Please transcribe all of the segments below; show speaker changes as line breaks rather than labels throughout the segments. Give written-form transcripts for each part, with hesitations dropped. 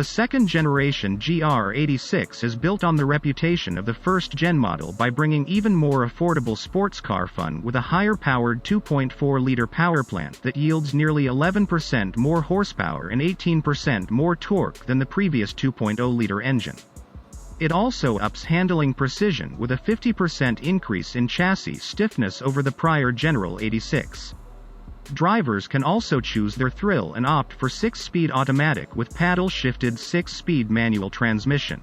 second-generation GR86 is built on the reputation of the first-gen model by bringing even more affordable sports car fun with a higher-powered 2.4-liter powerplant that yields nearly 11% more horsepower and 18% more torque than the previous 2.0-liter engine. It also ups handling precision with a 50% increase in chassis stiffness over the prior General 86. Drivers can also choose their thrill and opt for 6-speed automatic with paddle-shifted 6-speed manual transmission.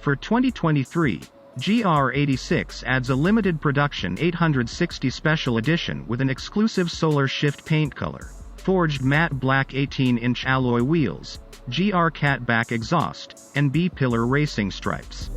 For 2023, GR86 adds a limited production 860 special edition with an exclusive solar shift paint color, forged matte black 18-inch alloy wheels, GR catback exhaust, and B-pillar racing stripes.